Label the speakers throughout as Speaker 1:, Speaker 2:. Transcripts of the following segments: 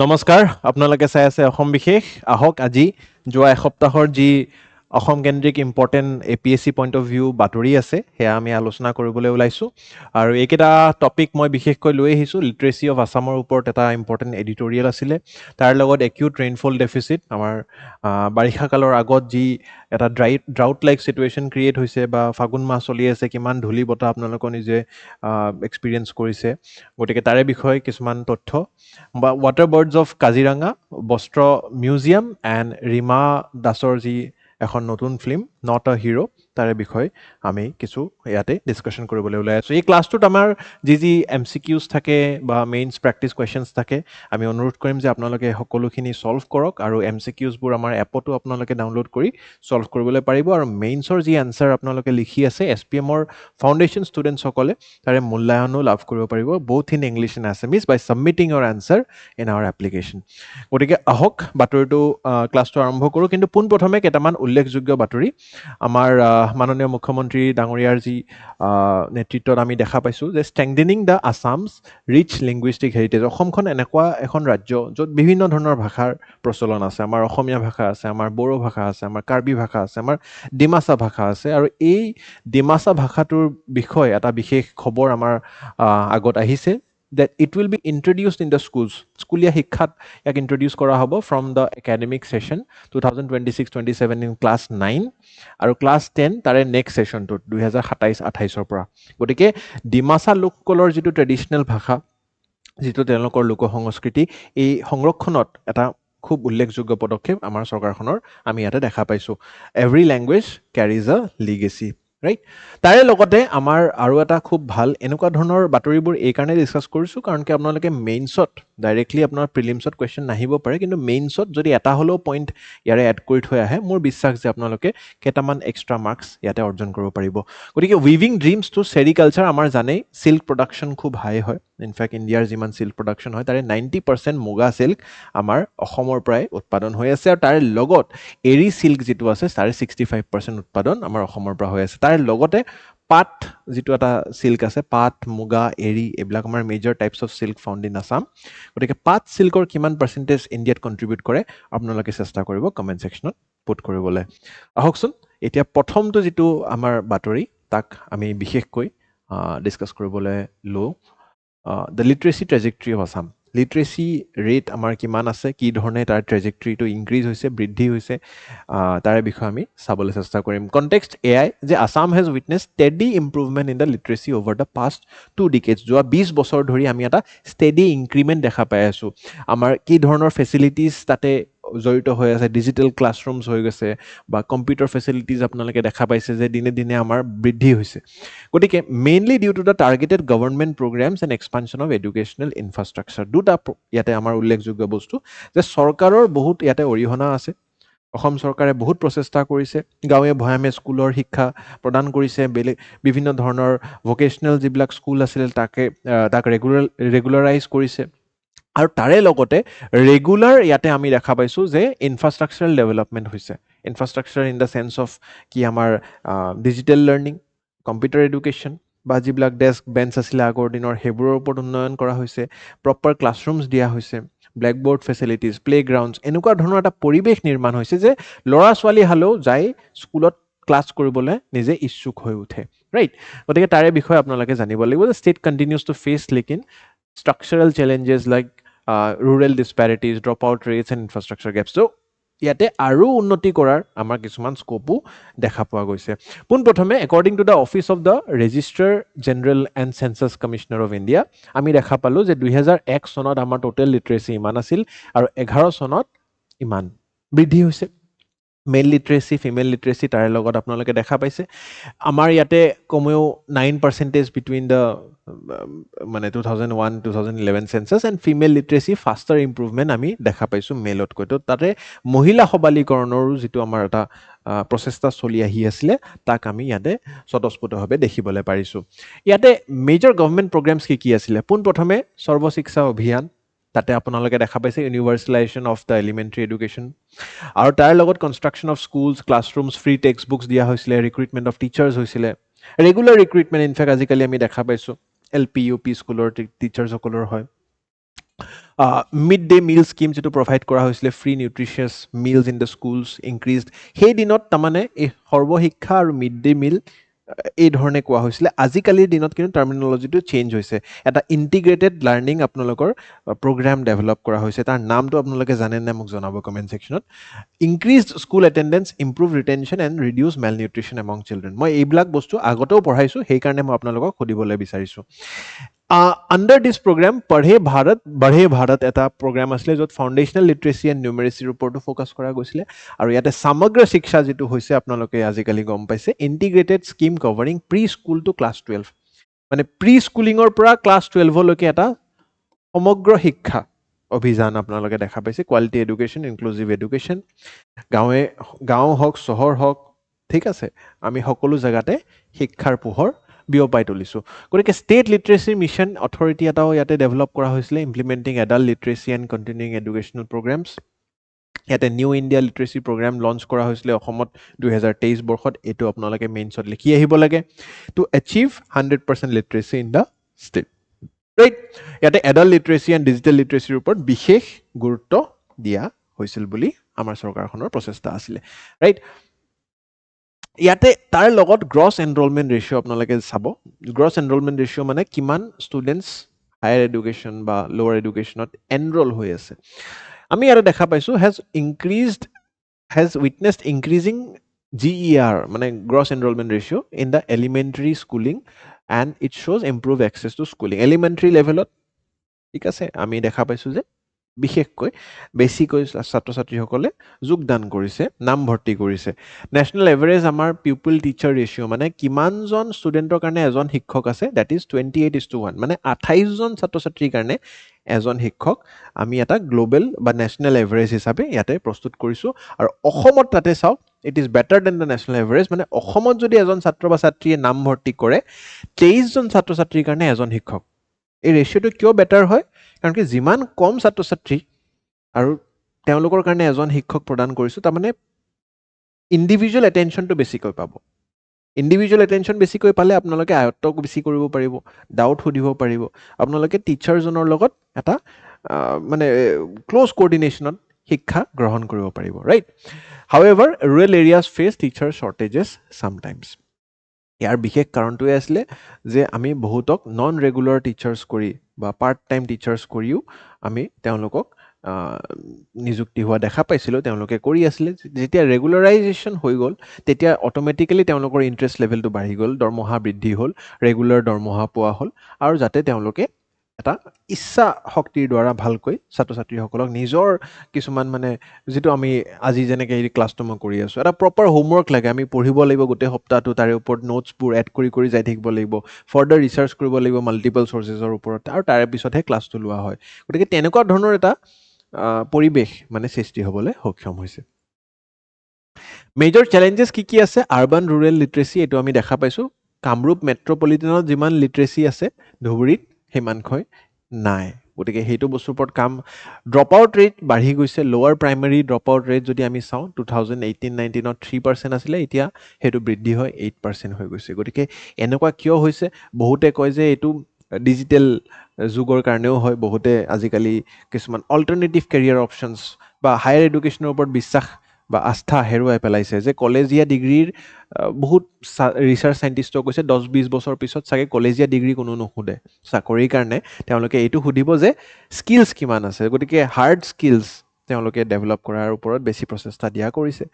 Speaker 1: নমস্কাৰ আপোনালোকে চাই আছে অসম বিশেষ আহক আজি যোৱা এসপ্তাহৰ যি অসম কেন্দ্ৰিক important APSC point of view বাতৰি আছে সেয়া আমি আলোচনা কৰিবলৈ ওলাইছোঁ আৰু এইকেইটা টপিক মই বিশেষকৈ লৈ আহিছোঁ লিটাৰেচি অফ আছামৰ ওপৰত এটা ইম্পৰ্টেণ্ট এডিটৰিয়েল আছিলে তাৰ লগত একিউট ৰেইনফল ডেফিচিট আমাৰ বাৰিষা কালৰ আগত যি এটা ড্ৰাউট লাইক চিটুৱেশ্যন ক্ৰিয়েট হৈছে বা ফাগুন মাহ চলি আছে কিমান ধূলি বতাহ আপোনালোকৰ নিজে এক্সপিৰিয়েঞ্চ কৰিছে গতিকে তাৰে বিষয়ে কিছুমান তথ্য বা ৱাটাৰ বাৰ্ডছ অফ কাজিৰঙা বস্ত্ৰ মিউজিয়াম এণ্ড ৰীমা দাসৰ যি এখন নতুন ফিল্ম নট আ হিৰো তাৰে বিষয়ে আমি কিছু ইয়াতে ডিছকাশ্যন কৰিবলৈ ওলাই আছোঁ এই ক্লাছটোত আমাৰ যি MCQs থাকে বা মেইনছ প্ৰেক্টিছ কুৱেশ্যনছ থাকে আমি অনুৰোধ কৰিম যে আপোনালোকে সকলোখিনি ছল্ভ কৰক আৰু MCQsবোৰ আমাৰ এপতো আপোনালোকে ডাউনলোড কৰি ছল্ভ কৰিবলৈ পাৰিব আৰু মেইনছৰ যি এনচাৰ আপোনালোকে লিখি আছে SPMৰ ফাউণ্ডেশ্যন ষ্টুডেণ্টসকলে তাৰে মূল্যায়নো লাভ কৰিব পাৰিব both in English and Assamese by submitting your answer in our application গতিকে আহক বাতৰিটো ক্লাছটো আৰম্ভ কৰোঁ কিন্তু পোনপ্ৰথমে কেইটামান উল্লেখযোগ্য বাতৰি আমাৰ মাননীয় মুখ্যমন্ত্ৰী ডাঙৰীয়াৰ যি নেতৃত্বত আমি দেখা পাইছোঁ যে strengthening the Assam's rich linguistic heritage অসমখন এনেকুৱা এখন ৰাজ্য য'ত বিভিন্ন ধৰণৰ ভাষাৰ প্ৰচলন আছে আমাৰ অসমীয়া ভাষা আছে আমাৰ বড়ো ভাষা আছে আমাৰ কাৰ্বি ভাষা আছে আমাৰ ডিমাচা ভাষা আছে আৰু এই ডিমাচা ভাষাটোৰ বিষয়ে এটা বিশেষ খবৰ আমাৰ আগত আহিছে that it will be introduced in the schools স্কুলীয়া শিক্ষাত ইয়াক ইন্ট্ৰডিউচ কৰা হ'ব from the academic session 2026-27 in class 9 আৰু class 10 তাৰে নেক্সট ছেশ্যনটোত 2027-28 পৰা গতিকে ডিমাচা লোকসকলৰ যিটো ট্ৰেডিশ্যনেল ভাষা যিটো তেওঁলোকৰ লোক সংস্কৃতি এই সংৰক্ষণত এটা খুব উল্লেখযোগ্য পদক্ষেপ আমাৰ চৰকাৰখনৰ আমি ইয়াতে দেখা পাইছোঁ এভৰি লেংগুৱেজ কেৰিজ আ লিগেচি ৰাইট তাৰে লগতে আমাৰ আৰু এটা খুব ভাল এনেকুৱা ধৰণৰ বাতৰিবোৰ এইকাৰণে ডিছকাছ কৰিছোঁ কাৰণ কি আপোনালোকে মেইনছত ডাইৰেক্টলি আপোনাৰ প্ৰিলিমছত কুৱেশ্যন নাহিব পাৰে কিন্তু মেইনছত যদি এটা হ'লেও পইণ্ট ইয়াৰে এড কৰি থৈ আহে মোৰ বিশ্বাস যে আপোনালোকে কেইটামান এক্সট্ৰা মাৰ্কছ ইয়াতে অৰ্জন কৰিব পাৰিব গতিকে উইভিং ড্ৰিমছ টু চেৰিকালচাৰ আমাৰ জানেই চিল্ক প্ৰডাকশ্যন খুব হাই হয় ইনফেক্ট ইণ্ডিয়াৰ যিমান চিল্ক প্ৰডাকশ্যন হয় তাৰে 90% মুগা চিল্ক আমাৰ অসমৰ পৰাই উৎপাদন হৈ আছে আৰু তাৰে লগত এৰী চিল্ক যিটো আছে তাৰে 65% উৎপাদন আমাৰ অসমৰ পৰা হৈ আছে তাৰে লগতে পাট যিটো এটা চিল্ক আছে পাট মুগা এৰী এইবিলাক আমাৰ major types of silk found in Assam গতিকে পাট চিল্কৰ কিমান পাৰ্চেণ্টেজ ইণ্ডিয়াত কণ্ট্ৰিবিউট কৰে আপোনালোকে চেষ্টা কৰিব কমেণ্ট ছেকশ্যনত পুট কৰিবলৈ আহকচোন এতিয়া প্ৰথমটো যিটো আমাৰ বাতৰি তাক আমি বিশেষকৈ ডিছকাছ কৰিবলৈ লওঁ the লিটাৰেচি trajectory of Assam লিটাৰেচি rate আমাৰ কিমান আছে কি ধৰণে তাৰ ট্ৰেজেক্টৰীটো ইনক্ৰিজ হৈছে বৃদ্ধি হৈছে তাৰে বিষয়ে আমি চাবলৈ চেষ্টা কৰিম কনটেক্সট এয়াই যে Assam has witnessed steady improvement in the literacy over the past 2 decades যোৱা 20 বছৰ ধৰি আমি এটা ষ্টেডি ইনক্ৰিমেণ্ট দেখা পাই আছোঁ আমাৰ কি ধৰণৰ ফেচিলিটিজ তাতে জড়িত হৈ আছে ডিজিটেল ক্লাছৰুমছ হৈ গৈছে বা কম্পিউটাৰ ফেচিলিটিজ আপোনালোকে দেখা পাইছে যে দিনে দিনে আমাৰ বৃদ্ধি হৈছে গতিকে mainly due to the targeted government programmes and expansion of educational infrastructure দুটা ইয়াতে আমাৰ উল্লেখযোগ্য বস্তু যে চৰকাৰৰ বহুত ইয়াতে অৰিহণা আছে অসম চৰকাৰে বহুত প্ৰচেষ্টা কৰিছে গাঁৱে ভৈয়ামে স্কুলৰ শিক্ষা প্ৰদান কৰিছে বিভিন্ন ধৰণৰ ভকেশ্যনেল যিবিলাক স্কুল আছিল তাক ৰেগুলাৰাইজ কৰিছে আৰু তাৰে লগতে ৰেগুলাৰ ইয়াতে আমি দেখা পাইছোঁ যে ইনফ্ৰাষ্ট্ৰাকচাৰেল ডেভেলপমেণ্ট হৈছে infrastructure in the sense of কি আমাৰ ডিজিটেল লাৰ্ণিং কম্পিউটাৰ এডুকেশ্যন বা যিবিলাক ডেস্ক বেঞ্চ আছিলে আগৰ দিনৰ সেইবোৰৰ ওপৰত উন্নয়ন কৰা হৈছে প্ৰপাৰ ক্লাছৰুমছ দিয়া হৈছে ব্লেকবৰ্ড ফেচিলিটিজ প্লেগ্ৰাউণ্ডছ এনেকুৱা ধৰণৰ এটা পৰিৱেশ নিৰ্মাণ হৈছে যে ল'ৰা ছোৱালী হালেও যাই স্কুলত ক্লাছ কৰিবলৈ নিজে ইচ্ছুক হৈ উঠে ৰাইট গতিকে তাৰে বিষয়ে আপোনালোকে জানিব লাগিব যে ষ্টেট কণ্টিনিউজ টু ফেচ লেকিন structural challenges like rural disparities, dropout rates and infrastructure gaps. So, ইয়াতে আৰু উন্নতি কৰাৰ আমাৰ কিছুমান স্কোপো দেখা পোৱা গৈছে পোনপ্ৰথমে according to the office of the registrar general and census commissioner of India আমি দেখা পালোঁ যে 2001 চনত আমাৰ টোটেল লিটাৰেচি ইমান আছিল আৰু 11 চনত ইমান বৃদ্ধি হৈছে মেল লিটাৰেচি ফিমেল লিটাৰেচি তাৰে লগত আপোনালোকে দেখা পাইছে আমাৰ ইয়াতে কমেও 9% বিটুইন দ্য মানে 2001-2011 census and female literacy faster improvement আমি দেখা পাইছোঁ মেলতকৈ তো তাতে মহিলা সবলীকৰণৰো যিটো আমাৰ এটা প্ৰচেষ্টা চলি আহি আছিলে তাক আমি ইয়াতে স্বতঃস্ফূৰ্তভাৱে দেখিবলৈ পাৰিছোঁ ইয়াতে মেজৰ গভৰ্ণমেণ্ট প্ৰগ্ৰেমছ কি আছিলে পোনপ্ৰথমে সৰ্বশিক্ষা অভিযান তাতে আপোনালোকে দেখা পাইছে universalisation of the elementary education আৰু তাৰ লগত construction of schools classrooms free textbooks দিয়া হৈছিলে ৰিক্ৰুইটমেণ্ট অফ টিচাৰ্ছ হৈছিলে ৰেগুলাৰ ৰিক্ৰুইটমেণ্ট ইনফেক্ট আজিকালি আমি দেখা পাইছোঁ LP UP স্কুলৰ টিচাৰ্ছসকলৰ হয় মিড ডে মিল স্কিম যিটো প্ৰভাইড কৰা হৈছিলে, free nutritious meals in the schools increased, সেই দিনত তাৰমানে এই সৰ্বশিক্ষা আৰু মিড ডে মিল এই ধৰণে কোৱা হৈছিলে। আজিকালিৰ দিনত কিন্তু টাৰ্মিনলজিটো চেঞ্জ হৈছে, এটা ইণ্টিগ্ৰেটেড লাৰ্ণিং আপোনালোকৰ প্ৰগ্ৰাম ডেভেলপ কৰা হৈছে। তাৰ নামটো আপোনালোকে জানে নে মোক জনাব কমেণ্ট ছেকশ্যনত। Increased school attendance, improve retention and reduce malnutrition among children. মই এইবিলাক বস্তু আগতেও পঢ়াইছোঁ, সেইকাৰণে মই আপোনালোকক সুধিবলৈ বিচাৰিছোঁ। আণ্ডাৰ দিছ প্ৰগ্ৰাম পঢ়ে ভাৰত বঢ়ে ভাৰত এটা প্ৰগ্ৰাম আছিলে, য'ত ফাউণ্ডেশ্যনেল লিটাৰেচি এণ্ড নিউমেৰেচিৰ ওপৰতো ফ'কাছ কৰা গৈছিলে। আৰু ইয়াতে সমগ্ৰ শিক্ষা যিটো হৈছে আপোনালোকে আজিকালি গম পাইছে, integrated scheme covering pre school to class 12, মানে প্ৰি স্কুলিঙৰ পৰা ক্লাছ 12লৈকে এটা সমগ্ৰ শিক্ষা অভিযান আপোনালোকে দেখা পাইছে। কোৱালিটি এডুকেশ্যন, ইনক্লুজিভ এডুকেশ্যন, গাঁও হওক চহৰ হওক, ঠিক আছে, আমি সকলো জেগাতে শিক্ষাৰ পোহৰ বিয়পাই তুলিছোঁ। গতিকে ষ্টেট লিটাৰেচি মিছন অথৰিটি এটাও ইয়াতে ডেভেলপ কৰা হৈছিলে, implementing adult literacy and continuing educational programmes. ইয়াতে new India literacy programme launch কৰা হৈছিলে অসমত 2023 বৰ্ষত। এইটো আপোনালোকে মেইনছত লিখি আহিব লাগে, to achieve 100% literacy in the state, right. ইয়াতে এডাল্ট লিটাৰেচি এণ্ড ডিজিটেল লিটাৰেচিৰ ওপৰত বিশেষ গুৰুত্ব দিয়া হৈছিল বুলি আমাৰ চৰকাৰখনৰ প্ৰচেষ্টা আছিলে, ৰাইট। ইয়াতে তাৰ লগত গ্ৰছ এনৰলমেণ্ট ৰেচিঅ' আপোনালোকে চাব। গ্ৰছ এনৰলমেণ্ট ৰেচিঅ' মানে কিমান ষ্টুডেণ্টছ হায়াৰ এডুকেশ্যন বা লোৱাৰ এডুকেশ্যনত এনৰল হৈ আছে। আমি ইয়াতে দেখা পাইছোঁ হেজ উইটনেছড ইনক্ৰিজিং GER, মানে gross enrolment ratio' in the elementary schooling and it শ্ব'জ improve access to schooling. Elementary লেভেলত, ঠিক আছে, আমি দেখা পাইছোঁ যে বিশেষকৈ বেছিকৈ ছাত্ৰ ছাত্ৰীসকলে যোগদান কৰিছে, নামভৰ্তি কৰিছে। নেশ্যনেল এভাৰেজ আমাৰ পিউপিল টিচাৰ ৰেচিঅ', মানে কিমানজন ষ্টুডেণ্টৰ কাৰণে এজন শিক্ষক আছে, ডেট ইজ 28:1, মানে 28জন ছাত্ৰ ছাত্ৰীৰ কাৰণে এজন শিক্ষক আমি এটা গ্ল'বেল বা নেশ্যনেল এভাৰেজ হিচাপে ইয়াতে প্ৰস্তুত কৰিছোঁ। আৰু অসমত তাতে চাওক, it is better than the national average, মানে অসমত যদি এজন ছাত্ৰ বা ছাত্ৰীয়ে নামভৰ্তি কৰে, 23জন ছাত্ৰ ছাত্ৰীৰ কাৰণে এজন শিক্ষক। এই ৰেচিঅ'টো কিয় বেটাৰ হয়? কাৰণ কি যিমান কম ছাত্ৰ ছাত্ৰী আৰু তেওঁলোকৰ কাৰণে এজন শিক্ষক প্ৰদান কৰিছোঁ, তাৰমানে ইণ্ডিভিজুৱেল এটেনশ্যনটো বেছিকৈ পাব। ইণ্ডিভিজুৱেল এটেনশ্যন বেছিকৈ পালে আপোনালোকে আয়ত্ব বেছি কৰিব পাৰিব, ডাউট সুধিব পাৰিব, আপোনালোকে টিচাৰজনৰ লগত এটা মানে ক্ল'জ কোঅৰ্ডিনেশ্যনত শিক্ষা গ্ৰহণ কৰিব পাৰিব, right. However rural areas face teacher shortages sometimes. ইয়াৰ বিশেষ কাৰণটোৱে আছিলে যে আমি বহুতক নন ৰেগুলাৰ টিচাৰ্ছ কৰি বা পাৰ্ট টাইম টিচাৰ্ছ কৰিও আমি তেওঁলোকক নিযুক্তি হোৱা দেখা পাইছিলোঁ, তেওঁলোকে কৰি আছিলে। যেতিয়া ৰেগুলাৰাইজেশ্যন হৈ গ'ল, তেতিয়া অট'মেটিকেলি তেওঁলোকৰ ইণ্টাৰেষ্ট লেভেলটো বাঢ়ি গ'ল, দৰমহা বৃদ্ধি হ'ল, ৰেগুলাৰ দৰমহা পোৱা হ'ল, আৰু যাতে তেওঁলোকে এটা ইচ্ছা শক্তিৰ দ্বাৰা ভালকৈ ছাত্ৰ ছাত্ৰীসকলক নিজৰ কিছুমান মানে যিটো আমি আজি যেনেকৈ এই ক্লাছটো মই কৰি আছোঁ, এটা প্ৰপাৰ হোমৱৰ্ক লাগে, আমি পঢ়িব লাগিব গোটেই সপ্তাহটো, তাৰে ওপৰত নোটছবোৰ এড কৰি যাই থাকিব লাগিব, ফাৰ্ডাৰ ৰিচাৰ্চ কৰিব লাগিব মাল্টিপল চ'ৰ্চেছৰ ওপৰত, আৰু তাৰে পিছতহে ক্লাছটো লোৱা হয়। গতিকে তেনেকুৱা ধৰণৰ এটা পৰিৱেশ মানে সৃষ্টি হ'বলৈ সক্ষম হৈছে। মেজৰ চেলেঞ্জেছ কি আছে? আৰ্বান ৰুৰেল লিটাৰেচি, এইটো আমি দেখা পাইছোঁ। কামৰূপ মেট্ৰ'পলিটেনত যিমান লিটাৰেচি আছে, ধুবুৰীত সিমানকৈ নাই। গতিকে সেইটো বস্তুৰ ওপৰত কাম। ড্ৰপ আউট ৰেট বাঢ়ি গৈছে। লোৱাৰ প্ৰাইমেৰী ড্ৰপ আউট ৰেট যদি আমি চাওঁ, 2018-19ত 3% আছিলে, এতিয়া সেইটো বৃদ্ধি হৈ 8% হৈ গৈছে। গতিকে এনেকুৱা কিয় হৈছে? বহুতে কয় যে এইটো ডিজিটেল যুগৰ কাৰণেও হয়। বহুতে আজিকালি কিছুমান অল্টাৰনেটিভ কেৰিয়াৰ অপশ্যনছ বা হায়াৰ এডুকেশ্যনৰ ওপৰত বিশ্বাস বা আস্থা হেৰুৱাই পেলাইছে, যে কলেজীয়া ডিগ্ৰীৰ বহুত ৰিচাৰ্চ চাইণ্টিষ্টও কৈছে 10-20 বছৰ পিছত চাগে কলেজীয়া ডিগ্ৰী কোনো নুসুধে চাকৰিৰ কাৰণে। তেওঁলোকে এইটো সুধিব যে স্কিলছ কিমান আছে। গতিকে হাৰ্ড স্কিলছ তেওঁলোকে ডেভেলপ কৰাৰ ওপৰত বেছি প্ৰচেষ্টা দিয়া কৰিছে।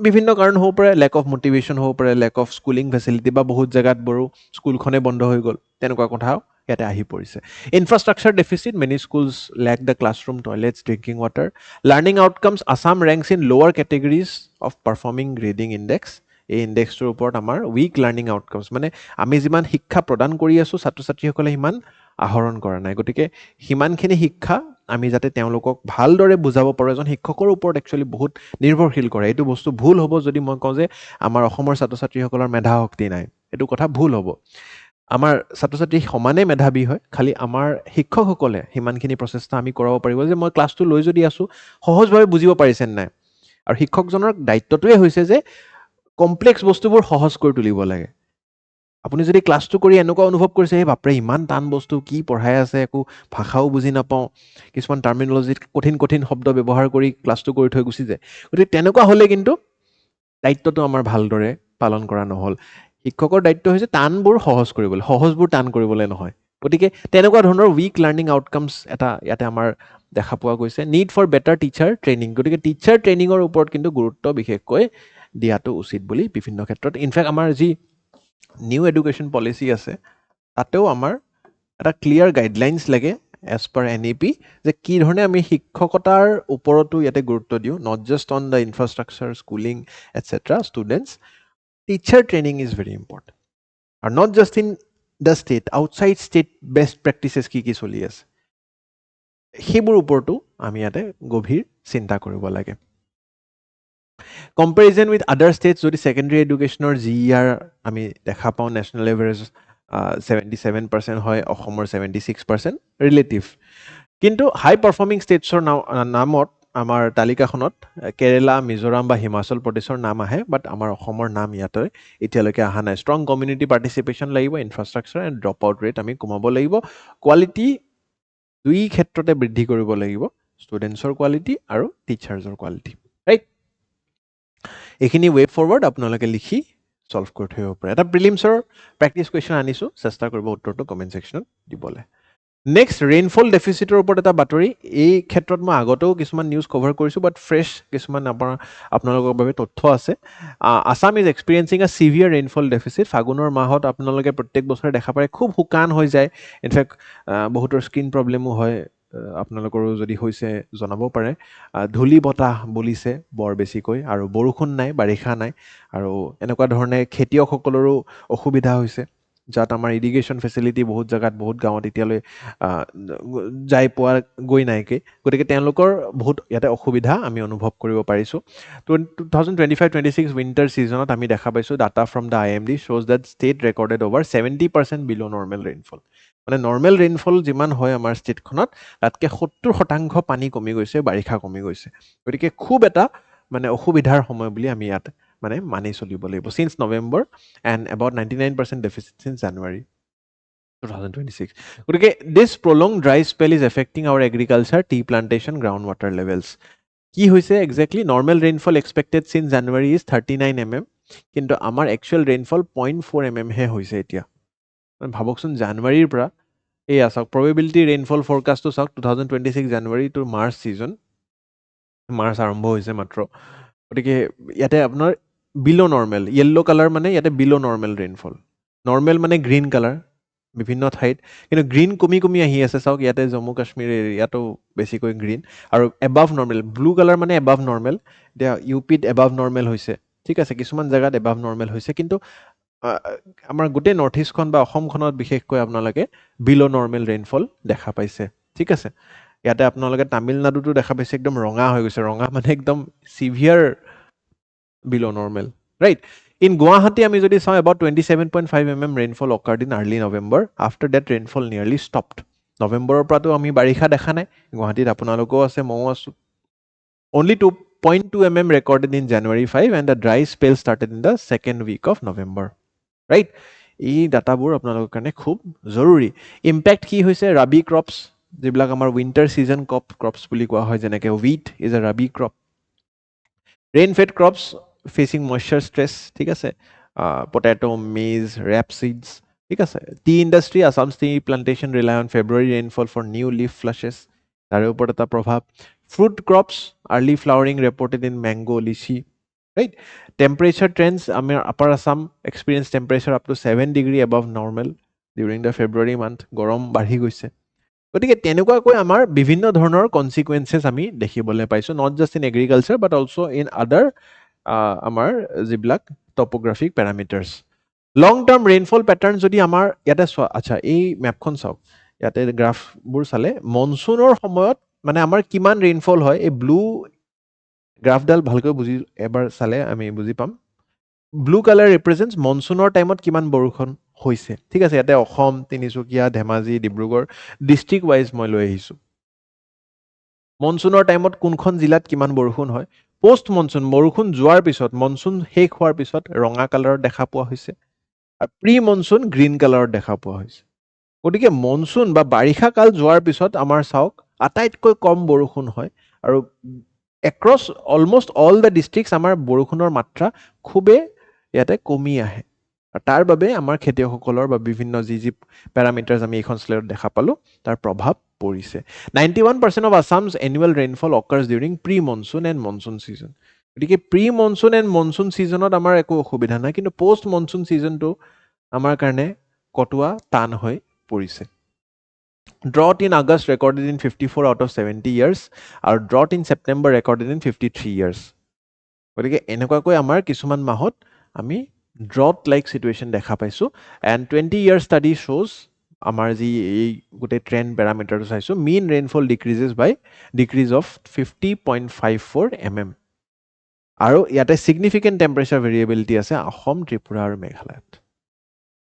Speaker 1: বিভিন্ন কাৰণ হ'ব পাৰে, লেক অফ মটিভেশ্যন হ'ব পাৰে, লেক অফ স্কুলিং ফেচিলিটি, বা বহুত জেগাত বাৰু স্কুলখনেই বন্ধ হৈ গ'ল, তেনেকুৱা কথাও ইয়াতে আহি পৰিছে। Infrastructure deficit, many schools lack the classroom, toilets, drinking water. Learning outcomes, Assam ranks in lower categories of performing grading index. এই ইণ্ডেক্সটোৰ ওপৰত আমাৰ উইক লাৰ্ণিং আউটকামছ, মানে আমি যিমান শিক্ষা প্ৰদান কৰি আছোঁ, ছাত্ৰ ছাত্ৰীসকলে সিমান আহৰণ কৰা নাই। গতিকে সিমানখিনি শিক্ষা আমি যাতে তেওঁলোকক ভালদৰে বুজাব পাৰোঁ, এজন শিক্ষকৰ ওপৰত একচুৱেলি বহুত নিৰ্ভৰশীল কৰে। এইটো বস্তু ভুল হ'ব যদি মই কওঁ যে আমাৰ অসমৰ ছাত্ৰ ছাত্ৰীসকলৰ মেধা শক্তি নাই। এইটো কথা ভুল হ'ব। আমাৰ ছাত্ৰ ছাত্ৰী সমানে মেধাৱী হয়, খালি আমাৰ শিক্ষকসকলে সিমানখিনি প্ৰচেষ্টা আমি কৰাব পাৰিব যে মই ক্লাছটো লৈ যদি আছোঁ, সহজভাৱে বুজিব পাৰিছে নাই। আৰু শিক্ষকজনৰ দায়িত্বটোৱে হৈছে যে কমপ্লেক্স বস্তুবোৰ সহজ কৰি তুলিব লাগে। আপুনি যদি ক্লাছটো কৰি এনেকুৱা অনুভৱ কৰিছে এই বাপৰে ইমান টান বস্তু কি পঢ়াই আছে একো ভাষাও বুজি নাপাওঁ কিছুমান টাৰ্মিনলজিত কঠিন কঠিন শব্দ ব্যৱহাৰ কৰি ক্লাছটো কৰি থৈ গুচি যায় গতিকে তেনেকুৱা হ'লে কিন্তু দায়িত্বটো আমাৰ ভালদৰে পালন কৰা নহ'ল শিক্ষকৰ দায়িত্ব হৈছে টানবোৰ সহজ কৰিবলৈ সহজবোৰ টান কৰিবলৈ নহয় গতিকে তেনেকুৱা ধৰণৰ উইক লাৰ্ণিং আউটকামছ এটা ইয়াতে আমাৰ দেখা পোৱা গৈছে need for better teacher training গতিকে টিচাৰ ট্ৰেইনিঙৰ ওপৰত কিন্তু গুৰুত্ব বিশেষকৈ দিয়াটো উচিত বুলি বিভিন্ন ক্ষেত্ৰত ইনফেক্ট আমাৰ যি নিউ এডুকেশ্যন পলিচি আছে তাতেও আমাৰ এটা ক্লিয়াৰ গাইডলাইনছ লাগে এজ পাৰ NEP যে কি ধৰণে আমি শিক্ষকতাৰ ওপৰতো ইয়াতে গুৰুত্ব দিওঁ not just on the infrastructure schooling etcetera students teacher training is very important আৰু not just in the state outside state best practices কি চলি আছে সেইবোৰ ওপৰতো আমি ইয়াতে গভীৰ চিন্তা কৰিব লাগে কম্পেৰিজন উইথ আদাৰ ষ্টেটছ যদি ছেকেণ্ডেৰী এডুকেশ্যনৰ GER আমি দেখা পাওঁ নেশ্যনেল এভাৰেজ 77% হয় অসমৰ 76% ৰিলেটিভ কিন্তু হাই পাৰফৰ্মিং ষ্টেটছৰ নামত আমাৰ তালিকাখনত কেৰেলা মিজোৰাম বা হিমাচল প্ৰদেশৰ নাম আহে বাট আমাৰ অসমৰ নাম ইয়াতে এতিয়ালৈকে অহা নাই ষ্ট্ৰং কমিউনিটি পাৰ্টিচিপেশ্যন লাগিব infrastructure and drop out rate আমি কমাব লাগিব কোৱালিটি দুই ক্ষেত্ৰতে বৃদ্ধি কৰিব লাগিব ষ্টুডেণ্টছৰ কোৱালিটি আৰু টিচাৰ্ছৰ কোৱালিটি ৰাইট এইখিনি ৱে ফৰৱাৰ্ড আপোনালোকে লিখি সলভ কৰি থৈ পাৰে এটা প্ৰিলিমছৰ প্ৰেক্টিছ কুৱেশ্যন আনিছোঁ চেষ্টা কৰিব উত্তৰটো কমেণ্ট ছেকশ্যনত দিবলৈ নেক্সট ৰেইনফল ডেফিচিটৰ ওপৰত এটা বাতৰি এই ক্ষেত্ৰত মই আগতেও কিছুমান নিউজ কভাৰ কৰিছোঁ বাট ফ্ৰেছ কিছুমান আপোনালোকৰ বাবে তথ্য আছে Assam is experiencing a severe rainfall deficit ফাগুনৰ মাহত আপোনালোকে প্ৰত্যেক বছৰে দেখা পায় খুব শুকান হৈ যায় ইনফেক্ট বহুতৰ স্কিন প্ৰব্লেমো হয় আপোনালোকৰো যদি হৈছে জনাব পাৰে ধূলি বতাহ বলিছে বৰ বেছিকৈ আৰু বৰষুণ নাই বাৰিষা নাই আৰু এনেকুৱা ধৰণে খেতিয়কসকলৰো অসুবিধা হৈছে যাত আমাৰ ইৰিগেশ্যন ফেচিলিটি বহুত জেগাত বহুত গাঁৱত এতিয়ালৈ যাই পোৱা গৈ নাইকে গতিকে তেওঁলোকৰ বহুত ইয়াতে অসুবিধা আমি অনুভৱ কৰিব পাৰিছোঁ 2025-26 উইণ্টাৰ ছিজনত আমি দেখা পাইছোঁ data from the IMD shows that state recorded over 70% below normal rainfall মানে নৰ্মেল ৰেইনফল যিমান হয় আমাৰ ষ্টেটখনত তাতকৈ 70% পানী কমি গৈছে বাৰিষা কমি গৈছে গতিকে খুব এটা মানে অসুবিধাৰ সময় বুলি আমি ইয়াত মানে মানি চলিব লাগিব since November and about 99% deficit since January 2026 গতিকে this prolong dry spell is affecting our agriculture tea plantation ground water levels কি হৈছে exactly normal rainfall expected since January is 39 mm কিন্তু আমাৰ একচুৱেল ৰেইনফল 0.4 mm হে হৈছে এতিয়া ভাবকচোন জানুৱাৰীৰ পৰা এই চাওক প্ৰবেবিলিটি ৰেইনফল ফৰকাষ্টটো চাওক 2026 January to March season March আৰম্ভ হৈছে মাত্ৰ গতিকে ইয়াতে আপোনাৰ বিল' নৰ্মেল য়েল্ল' কালাৰ মানে ইয়াতে বিল' নৰ্মেল ৰেইনফল নৰ্মেল মানে গ্ৰীণ কালাৰ বিভিন্ন ঠাইত কিন্তু গ্ৰীণ কমি কমি আহি আছে চাওক ইয়াতে জম্মু কাশ্মীৰ এৰিয়াটো বেছিকৈ গ্ৰীণ আৰু এবাভ নৰ্মেল ব্লু কালাৰ মানে এবাভ নৰ্মেল এতিয়া UPত এবাভ নৰ্মেল হৈছে ঠিক আছে কিছুমান জেগাত এবাভ নৰ্মেল হৈছে কিন্তু আমাৰ গোটেই নৰ্থ ইষ্টখন বা অসমখনত বিশেষকৈ আপোনালোকে বিল' নৰ্মেল ৰেইনফল দেখা পাইছে ঠিক আছে ইয়াতে আপোনালোকে তামিলনাডুতো দেখা পাইছে একদম ৰঙা হৈ গৈছে ৰঙা মানে একদম severe below' normal right in Guwahati আমি যদি চাওঁ about 27.5 mm rainfall occurred in early November after that rainfall nearly stopped নৱেম্বৰৰ পৰাতো আমি বাৰিষা দেখা নাই গুৱাহাটীত আপোনালোকেও আছে ময়ো আছোঁ only 2.2 mm recorded in January 5 and the dry spell started in the second week of November right এই ডাটাবোৰ আপোনালোকৰ কাৰণে খুব জৰুৰী ইম্পেক্ট কি হৈছে ৰাবি ক্ৰপছ যিবিলাক আমাৰ উইণ্টাৰ ছিজন ক্ৰপছ বুলি কোৱা হয় যেনেকৈ wheat is a rabi crop rainfed crops facing moisture stress ঠিক আছে পটেটো মেজ ৰেপচিডছ ঠিক আছে tea industry Assam tea plantation rely on February rainfall for new leaf flushes তাৰে ওপৰত এটা প্ৰভাৱ fruit crops early flowering reported in mango lychee right temperature trends upper Assam experienced temperature up to 7 degree above normal during the February month গৰম বাঢ়ি গৈছে গতিকে তেনেকুৱাকৈ আমাৰ বিভিন্ন ধৰণৰ কনচিকুৱেঞ্চেছ আমি দেখিবলৈ পাইছোঁ not just in agriculture but also' in আদাৰ আমাৰ যিবিলাক টপোগ্ৰাফিক পেৰামিটাৰ্ছ লং টাৰ্ম ৰেইনফল পেটাৰ্ণ যদি আমাৰ ইয়াতে চোৱা আচ্ছা এই মেপখন চাওক ইয়াতে গ্ৰাফবোৰ চালে মনচুনৰ সময়ত মানে আমাৰ কিমান ৰেইনফল হয় এই ব্লু গ্ৰাফডাল ভালকৈ বুজি এবাৰ চালে আমি বুজি পাম ব্লু কালাৰ ৰিপ্ৰেজেণ্টছ মনচুনৰ টাইমত কিমান বৰষুণ হৈছে ঠিক আছে ইয়াতে অসম তিনিচুকীয়া ধেমাজি ডিব্ৰুগড় ডিষ্ট্ৰিক্ট ৱাইজ মই লৈ আহিছোঁ মনচুনৰ টাইমত কোনখন জিলাত কিমান বৰষুণ হয় পোষ্ট মনচুন বৰষুণ যোৱাৰ পিছত মনচুন শেষ হোৱাৰ পিছত ৰঙা কালাৰত দেখা পোৱা হৈছে আৰু প্ৰি মনচুন গ্ৰীণ কালাৰত দেখা পোৱা হৈছে গতিকে মনচুন বা বাৰিষা কাল যোৱাৰ পিছত আমাৰ চাওক আটাইতকৈ কম বৰষুণ হয় আৰু across almost all the districts আমাৰ বৰষুণৰ মাত্ৰা খুবেই ইয়াতে কমি আহে আৰু তাৰ বাবে আমাৰ খেতিয়কসকলৰ বা বিভিন্ন যি পেৰামিটাৰ্ছ আমি এইখন শ্লাইডত দেখা পালোঁ তাৰ প্ৰভাৱ পৰিছে 91% of Assam's annual rainfall occurs during pre monsoon and monsoon season গতিকে প্ৰি মনচুন এণ্ড মনচুন ছিজনত আমাৰ একো অসুবিধা নাই কিন্তু পষ্ট মনচুন ছিজনটো আমাৰ কাৰণে কটোৱা টান হৈ পৰিছে Drought in August recorded in 54 out of 70 years আৰু drought in September recorded in 53 years গতিকে এনেকুৱাকৈ আমাৰ কিছুমান মাহত আমি drought like situation দেখা পাইছোঁ and 20 year study shows আমাৰ যি এই গোটেই ট্ৰেণ্ড পেৰামিটাৰটো চাইছোঁ mean rainfall decrease of 50.54 mm আৰু ইয়াতে significant temperature variability আছে অসম ত্ৰিপুৰা আৰু মেঘালয়ত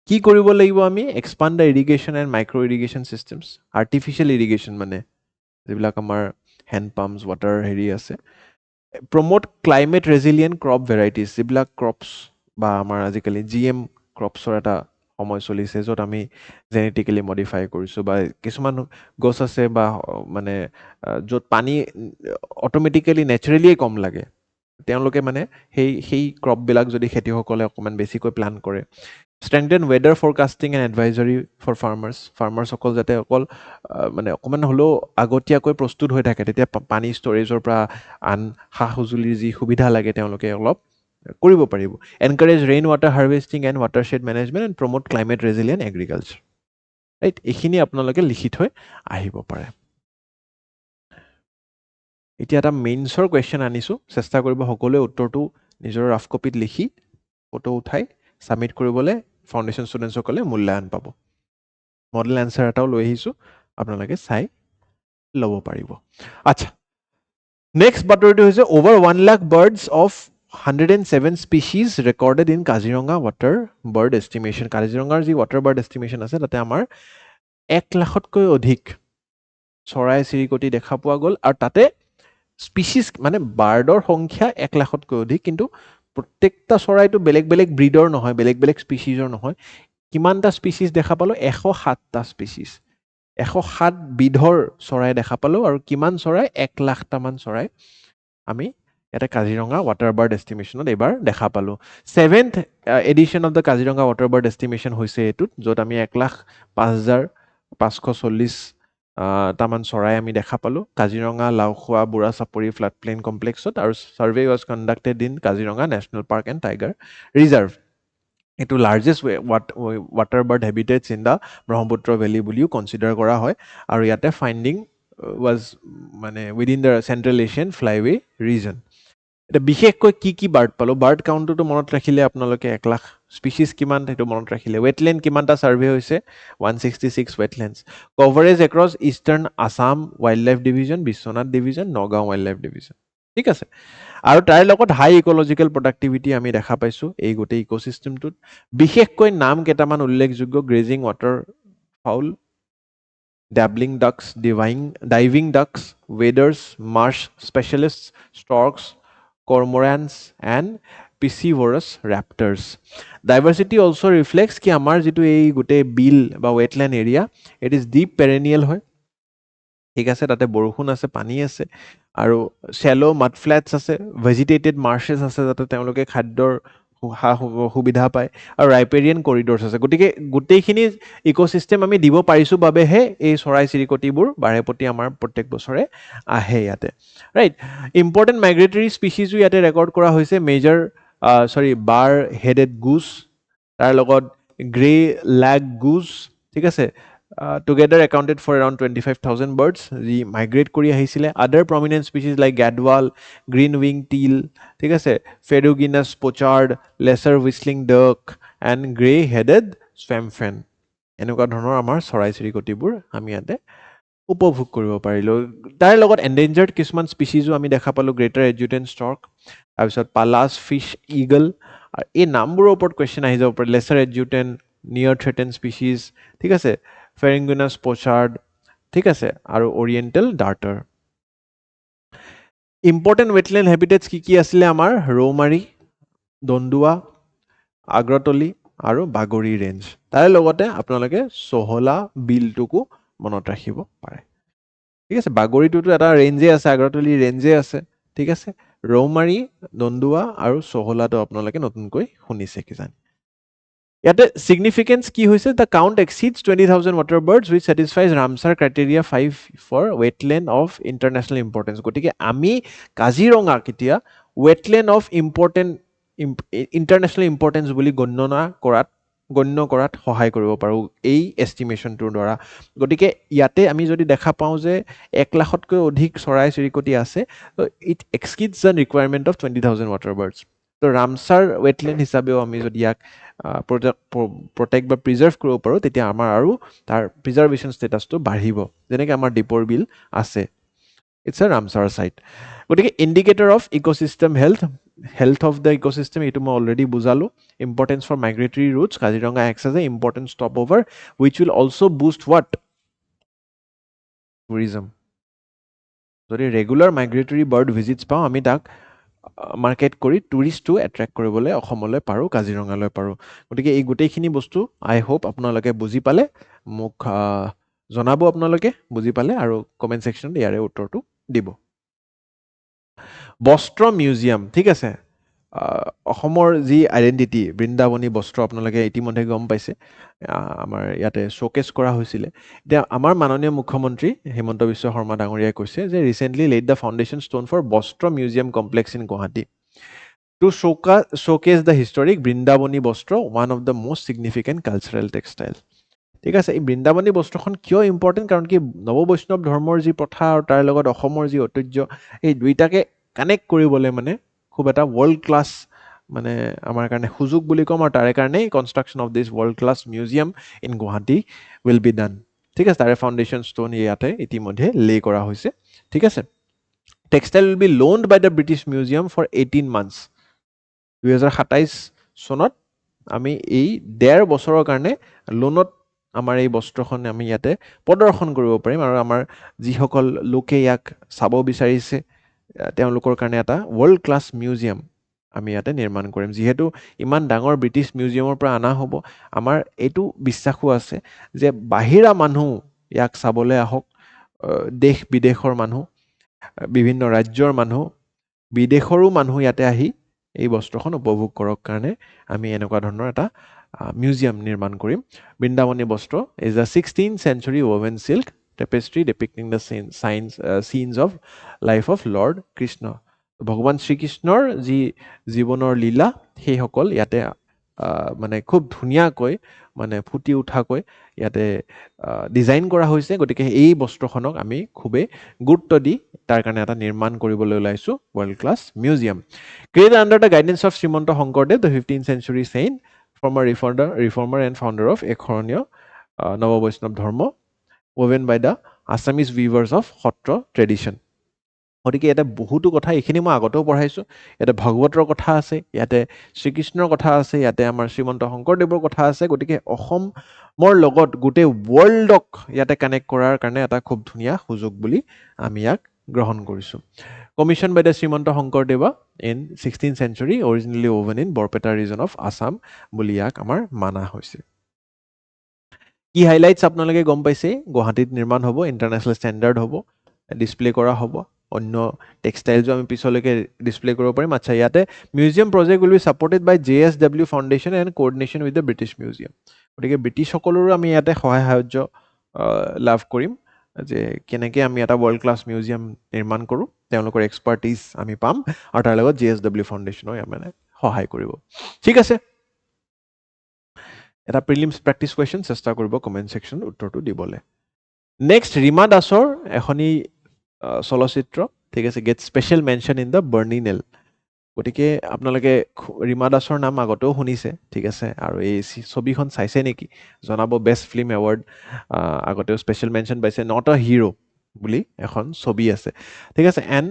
Speaker 1: কি কৰিব লাগিব আমি expand the irrigation and micro' irrigation systems artificial irrigation মানে যিবিলাক আমাৰ হেণ্ড পাম্পছ ৱাটাৰ হেৰি আছে promote climate resilient crop varieties যিবিলাক ক্ৰপছ বা আমাৰ আজিকালি GM ক্ৰপছৰ এটা সময় চলিছে য'ত আমি জেনেটিকেলি মডিফাই কৰিছোঁ বা কিছুমান গছ আছে বা মানে য'ত পানী অট'মেটিকেলি নেচাৰেলিয়ে কম লাগে তেওঁলোকে মানে সেই ক্ৰপবিলাক যদি খেতিয়কসকলে অকণমান বেছিকৈ প্লান কৰে strengthen weather forecasting and advisory for farmersসকল যাতে অকল মানে অকণমান হ'লেও আগতীয়াকৈ প্ৰস্তুত হৈ থাকে তেতিয়া পানী ষ্ট'ৰেজৰ পৰা আন সা সঁজুলিৰ যি সুবিধা লাগে তেওঁলোকে অলপ কৰিব পাৰিব encourage rainwater harvesting and watershed management and promote climate resilient agriculture right এইখিনি আপোনালোকে লিখি থৈ আহিব পাৰে এতিয়া এটা মেইনছৰ কুৱেশ্যন আনিছোঁ চেষ্টা কৰিব সকলোৱে উত্তৰটো নিজৰ ৰাফ কপিত লিখি ফটো উঠাই ছাবমিট কৰিবলৈ ফাউণ্ডেশ্যন ষ্টুডেণ্টসকলে মূল্যায়ন পাব মডেল এনচাৰ এটাও লৈ আহিছোঁ আপোনালোকে চাই ল'ব পাৰিব আচ্ছা নেক্সট বাতৰিটো হৈছে over 1 lakh birds of 107 species recorded in Kaziranga water bird estimation কাজিৰঙাৰ যি ৱাটাৰ বাৰ্ড এষ্টিমেশ্যন আছে তাতে আমাৰ 1 লাখতকৈ অধিক চৰাই চিৰিকটি দেখা পোৱা গ'ল আৰু তাতে স্পিচিজ মানে বাৰ্ডৰ সংখ্যা 1 লাখতকৈ অধিক কিন্তু প্ৰত্যেকটা চৰাইটো বেলেগ বেলেগ ব্ৰিডৰ নহয় বেলেগ বেলেগ স্পিচিজৰ নহয় কিমানটা স্পিচিজ দেখা পালোঁ 107টা স্পিচিজ 107 বিধৰ চৰাই দেখা পালোঁ আৰু কিমান চৰাই 1 লাখটামান চৰাই আমি ইয়াতে কাজিৰঙা ৱাটাৰ বাৰ্ড এষ্টিমেশ্যনত এইবাৰ দেখা পালোঁ 7th edition of the Kaziranga water bird estimation হৈছে এইটোত য'ত আমি 1,05,540 টামান চৰাই আমি দেখা পালোঁ কাজিৰঙা লাওখোৱা বুঢ়া চাপৰি ফ্লাড প্লেইন কমপ্লেক্সত আৰু survey was conducted in Kaziranga national park and tiger reserve এইটো largest water bird habitats in the Brahmaputra valley বুলিও কনচিডাৰ কৰা হয় আৰু ইয়াতে ফাইণ্ডিং ৱাজ মানে within the central Asian flyway region এতিয়া বিশেষকৈ কি বাৰ্ড পালোঁ বাৰ্ড কাউণ্টটোতো মনত ৰাখিলে আপোনালোকে 1 লাখ স্পিচিজ কিমান সেইটো মনত ৰাখিলে ৱেটলেণ্ড কিমানটা ছাৰ্ভে হৈছে 166 wetlands coverage across eastern Assam wildlife division Biswanath division Nagaon wildlife division ঠিক আছে আৰু তাৰ লগত হাই ইক'লজিকেল প্ৰডাক্টিভিটি আমি দেখা পাইছোঁ এই গোটেই ইক'চিষ্টেমটোত বিশেষকৈ নাম কেইটামান উল্লেখযোগ্য grazing water foul dabbling ducks, diving ducks, waders, marsh specialists, storks, cormorants, and piscivorous raptors. Diversity also reflects কি আমাৰ যিটো এই গোটেই বিল বা wetland area it is deep perennial হয় ঠিক আছে তাতে বৰষুণ আছে পানী আছে আৰু শ্যালো মাড ফ্লেটছ আছে ভেজিটেটেড মাৰ্চেছ আছে যাতে তেওঁলোকে খাদ্যৰ সুবিধা পায় আৰু ৰাইপেৰিয়ান কৰিডৰ্ছ আছে গতিকে গোটেইখিনি ইক'চিষ্টেম আমি দিব পাৰিছোঁ বাবেহে এই চৰাই চিৰিকটিবোৰ বাৰেপতি আমাৰ প্ৰত্যেক বছৰে আহে ইয়াতে ৰাইট ইম্পৰ্টেণ্ট মাইগ্ৰেটৰী স্পিচিজো ইয়াতে ৰেকৰ্ড কৰা হৈছে মেজৰ বাৰ হেডেড গুজ তাৰ লগত গ্ৰে লেগ গুজ ঠিক আছে together accounted for around 25,000 birds যি মাইগ্ৰেট কৰি আহিছিলে other prominent species like gadwall green wing teal ঠিক আছে ferruginous pochard lesser whistling duck and grey headed swamphen এনেকুৱা ধৰণৰ আমাৰ চৰাই চিৰিকটিবোৰ আমি ইয়াতে উপভোগ কৰিব পাৰিলোঁ তাৰ লগত এণ্ডেঞ্জাৰ্ড কিছুমান স্পিচিজো আমি দেখা পালোঁ গ্ৰেটাৰ এডজুটেণ্ট ষ্টৰ্ক তাৰপিছত পালাছ ফিছ ইগল আৰু এই নামবোৰৰ ওপৰত কুৱেশ্যন আহি যাব পাৰে লেচাৰ এডজুটেণ্ট নিয়াৰ থ্ৰেটেন স্পিচিজ ঠিক আছে ফেৰিংগুনাছ পোচাৰ্ড ঠিক আছে আৰু অৰিয়েণ্টেল ডাৰ্টাৰ ইম্পৰ্টেণ্ট ৱেটলেণ্ড হেবিটেটছ কি আছিলে আমাৰ ৰৌমাৰী দন্দুৱা আগ্ৰতলি আৰু বাগৰি ৰেঞ্জ তাৰে লগতে আপোনালোকে চহলা বিলটোকো মনত ৰাখিব পাৰে ঠিক আছে বাগৰিটোতো এটা ৰেঞ্জে আছে আগৰতলি ৰেঞ্জে আছে ঠিক আছে ৰৌমাৰী দন্দুৱা আৰু চহলাটো আপোনালোকে নতুনকৈ শুনিছে কিজানি ইয়াতে significance কি হৈছে the count exceeds 20,000 water birds which satisfies Ramsar criteria 5 for wetland of international importance গতিকে আমি কাজিৰঙা কেতিয়া wetland of international importance বুলি গণ্য কৰাত সহায় কৰিব পাৰোঁ এই এষ্টিমেশ্যনটোৰ দ্বাৰা গতিকে ইয়াতে আমি যদি দেখা পাওঁ যে 1 লাখতকৈ অধিক চৰাই চিৰিকটি আছে it exceeds the requirement of 20,000 water birds to Ramsar wetland হিচাপেও আমি যদি ইয়াক প্ৰটেক্ট বা প্ৰিজাৰ্ভ কৰিব পাৰোঁ তেতিয়া আমাৰ আৰু তাৰ প্ৰিজাৰ্ভেশ্যন ষ্টেটাছটো বাঢ়িব যেনেকৈ আমাৰ দীপৰ বিল আছে ইটছ এ ৰামছাৰ ছাইট গতিকে indicator of ecosystem health of the ecosystem এইটো মই অলৰেডি বুজালোঁ importance for migratory routes Kaziranga acts as a important stop over which will also' boost what tourism যদি ৰেগুলাৰ মাইগ্ৰেটৰী বাৰ্ড ভিজিটছ পাওঁ আমি তাক market কৰি টুৰিষ্টটো attract কৰিবলৈ অসমলৈ পাৰোঁ কাজিৰঙালৈ পাৰোঁ গতিকে এই গোটেইখিনি বস্তু আই হোপ আপোনালোকে বুজি পালে মোক জনাব আপোনালোকে বুজি পালে আৰু কমেণ্ট ছেকশ্যনত ইয়াৰে উত্তৰটো দিব বস্ত্ৰ মিউজিয়াম ঠিক আছে অসমৰ যি আইডেণ্টিটি বৃন্দাবনী বস্ত্ৰ আপোনালোকে ইতিমধ্যে গম পাইছে আমাৰ ইয়াতে শ্ব'কেছ কৰা হৈছিলে এতিয়া আমাৰ মাননীয় মুখ্যমন্ত্ৰী হিমন্ত বিশ্ব শৰ্মা ডাঙৰীয়াই কৈছে যে recently laid the foundation stone for Vastra museum complex in Guwahati to showcase the historic Vrindavani Vastra one of the most significant cultural textile ঠিক আছে এই বৃন্দাবনী বস্ত্ৰখন কিয় ইম্পৰ্টেণ্ট কাৰণ কি নৱবৈষ্ণৱ ধৰ্মৰ যি প্ৰথা আৰু তাৰ লগত অসমৰ যি ঐতিহ্য এই দুইটাকে কানেক্ট কৰিবলৈ মানে খুব এটা ৱৰ্ল্ড ক্লাছ মানে আমাৰ কাৰণে সুযোগ বুলি ক'ম আৰু তাৰে কাৰণেই construction of this world class museum in Guwahati will be done ঠিক আছে তাৰে ফাউণ্ডেশ্যন ষ্টোন ইয়াতে ইতিমধ্যে লে কৰা হৈছে ঠিক আছে textile will be loaned by the British museum for 18 months 2027 চনত আমি এই 1.5 বছৰৰ কাৰণে লোনত আমাৰ এই বস্ত্ৰখন আমি ইয়াতে প্ৰদৰ্শন কৰিব পাৰিম আৰু আমাৰ যিসকল লোকে ইয়াক চাব বিচাৰিছে তেওঁলোকৰ কাৰণে এটা ৱৰ্ল্ড ক্লাছ মিউজিয়াম আমি ইয়াতে নিৰ্মাণ কৰিম যিহেতু ইমান ডাঙৰ ব্ৰিটিছ মিউজিয়ামৰ পৰা অনা হ'ব আমাৰ এইটো বিশ্বাসো আছে যে বাহিৰা মানুহ ইয়াক চাবলৈ আহক দেশ বিদেশৰ মানুহ বিভিন্ন ৰাজ্যৰ মানুহ বিদেশৰো মানুহ ইয়াতে আহি এই বস্ত্ৰখন উপভোগ কৰক কাৰণে আমি এনেকুৱা ধৰণৰ এটা মিউজিয়াম নিৰ্মাণ কৰিম বৃন্দাবনী বস্ত্ৰ is a 16th century woven silk tapestry depicting the scenes of life of Lord Krishna ভগৱান শ্ৰীকৃষ্ণৰ যি জীৱনৰ লীলা সেইসকল ইয়াতে মানে খুব ধুনীয়াকৈ মানে ফুটি উঠাকৈ ইয়াতে ডিজাইন কৰা হৈছে গতিকে এই বস্ত্ৰখনক আমি খুবেই গুৰুত্ব দি তাৰ কাৰণে এটা নিৰ্মাণ কৰিবলৈ ওলাইছোঁ world class museum create under the guidance of Srimanta Sankardev the 15th century saint former reformer and founder of এশৰণীয় নৱবৈষ্ণৱ ধৰ্ম woven by the Assamese weavers of Satra tradition গতিকে ইয়াতে বহুতো কথা এইখিনি মই আগতেও পঢ়াইছোঁ ইয়াতে ভাগৱতৰ কথা আছে ইয়াতে শ্ৰীকৃষ্ণৰ কথা আছে ইয়াতে আমাৰ শ্ৰীমন্ত শংকৰদেৱৰ কথা আছে গতিকে অসমৰ লগত গোটেই ৱৰ্ল্ডক ইয়াতে কানেক্ট কৰাৰ কাৰণে এটা খুব ধুনীয়া সুযোগ বুলি আমি ইয়াক গ্ৰহণ কৰিছোঁ commission by the Srimanta Sankardeva in 16th century originally woven in Barpeta region of Assam বুলি ইয়াক আমাৰ মানা হৈছে কি হাইলাইটছ আপোনালোকে গম পাইছে গুৱাহাটীত নিৰ্মাণ হ'ব ইণ্টাৰনেশ্যনেল ষ্টেণ্ডাৰ্ড হ'ব ডিছপ্লে কৰা হ'ব অন্য টেক্সটাইলছো আমি পিছলৈকে ডিছপ্লে কৰিব পাৰিম আচ্ছা ইয়াতে museum project will be supported by JSW Foundation and coordination with the British Museum গতিকে ব্ৰিটিছসকলৰো আমি ইয়াতে সহায় সাহায্য লাভ কৰিম যে কেনেকৈ আমি এটা ৱৰ্ল্ড ক্লাছ মিউজিয়াম নিৰ্মাণ কৰোঁ তেওঁলোকৰ এক্সপাৰ্টিজ আমি পাম আৰু তাৰ লগত JSW ফাউণ্ডেশ্যনেও মানে সহায় কৰিব ঠিক আছে এটা প্ৰিলিমছ প্ৰেক্টিছ কুৱেশ্যন চেষ্টা কৰিব কমেণ্ট ছেকশ্যনত উত্তৰটো দিবলৈ নেক্সট ৰীমা দাসৰ এখনি চলচ্চিত্ৰ ঠিক আছে get special mention in the burning nail গতিকে আপোনালোকে ৰীমা দাসৰ নাম আগতেও শুনিছে ঠিক আছে আৰু এই ছবিখন চাইছে নেকি জনাব বেষ্ট ফিল্ম এৱাৰ্ড আগতেও স্পেচিয়েল মেনশ্যন পাইছে নট আ হিৰো বুলি এখন ছবি আছে ঠিক আছে and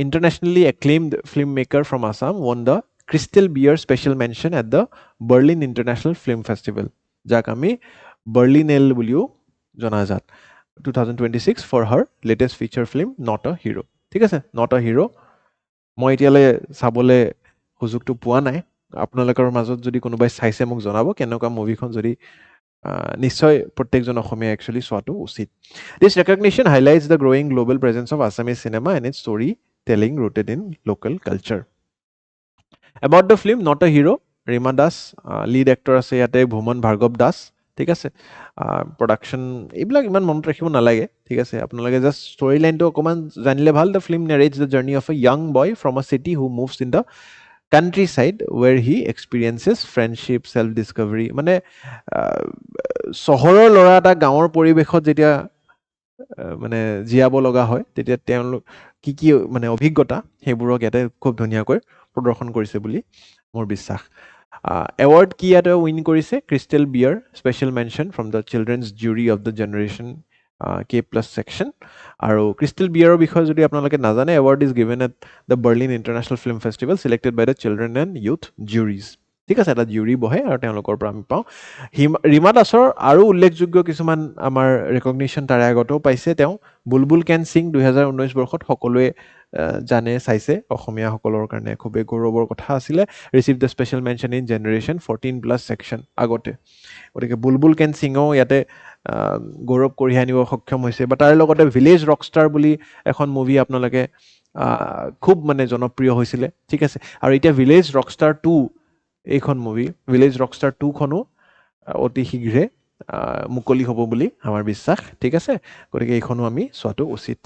Speaker 1: internationally acclaimed film maker from Assam won the Crystal Bear special mention at the Berlin International Film Festival যাক আমি বাৰ্লিনেল বুলিও জনাজাত 2026 for her latest feature film Not a Hero ঠিক আছে Not a Hero মই এতিয়ালৈ চাবলৈ সুযোগটো পোৱা নাই আপোনালোকৰ মাজত যদি কোনোবাই চাইছে মোক জনাব কেনেকুৱা মুভিখন যদি নিশ্চয় প্ৰত্যেকজন অসমীয়া একচুৱেলি চোৱাটো উচিত this recognition highlights the growing global presence of Assamese cinema and its story telling rooted in local culture about the film Not a Hero Rima Das lead actor আছে ইয়াতে ভুমন ভাৰ্গৱ দাস ঠিক আছে প্ৰডাকশ্যন এইবিলাক ইমান মনত ৰাখিব নালাগে ঠিক আছে আপোনালোকে জাষ্ট ষ্টৰী লাইনটো অকণমান জানিলে ভাল the film narrates the journey of a young boy from a city who moves in the countryside where he experiences friendship self discovery মানে চহৰৰ ল'ৰা এটা গাঁৱৰ পৰিৱেশত যেতিয়া মানে জীয়াব লগা হয় তেতিয়া তেওঁলোক কি মানে অভিজ্ঞতা সেইবোৰক ইয়াতে খুব ধুনীয়াকৈ প্ৰদৰ্শন কৰিছে বুলি মোৰ বিশ্বাস এৱাৰ্ড কি ইয়াতে উইন কৰিছে Crystal Bear special mention from the children's jury of the generation K+ section আৰু ক্ৰিষ্টেল বিয়াৰৰ বিষয়ে যদি আপোনালোকে নাজানে award is given at the Berlin International Film Festival selected by the children and youth juries ঠিক আছে এটা জুৰি বহে আৰু তেওঁলোকৰ পৰা আমি পাওঁ ৰীমা দাসৰ আৰু উল্লেখযোগ্য কিছুমান আমাৰ ৰেকগনিশ্যন তাৰে আগতেও পাইছে তেওঁ বুলবুল কেন সিং 2019 বৰ্ষত সকলোৱে জানে চাইছে অসমীয়াসকলৰ কাৰণে খুবেই গৌৰৱৰ কথা আছিলে receive the special mention in generation 14+ section আগতে গতিকে বুলবুল কেন সিঙেও ইয়াতে গৌৰৱ কঢ়িয়াই আনিব সক্ষম হৈছে বা তাৰ লগতে ভিলেজ ৰকষ্টাৰ বুলি এখন মুভি আপোনালোকে খুব মানে জনপ্ৰিয় হৈছিলে ঠিক আছে আৰু এতিয়া ভিলেজ ৰকষ্টাৰ 2 এইখন মুভি ভিলেজ ৰকষ্টাৰ 2খনো অতি শীঘ্ৰে মুকলি হ'ব বুলি আমাৰ বিশ্বাস ঠিক আছে গতিকে এইখনো আমি চোৱাটো উচিত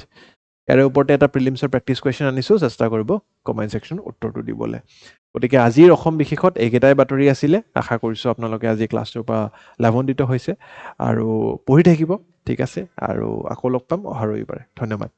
Speaker 1: ইয়াৰ ওপৰতে এটা প্ৰিলিমছৰ প্ৰেক্টিছ কুৱেশ্যন আনিছোঁ চেষ্টা কৰিব কমেণ্ট ছেকশ্যন উত্তৰটো দিবলৈ গতিকে আজিৰ অসম বিশেষত এইকেইটাই বাতৰি আছিলে আশা কৰিছোঁ আপোনালোকে আজি ক্লাছটোৰ পৰা লাভান্বিত হৈছে আৰু পঢ়ি থাকিব ঠিক আছে আৰু আকৌ লগ পাম অহা ৰবিবাৰে ধন্যবাদ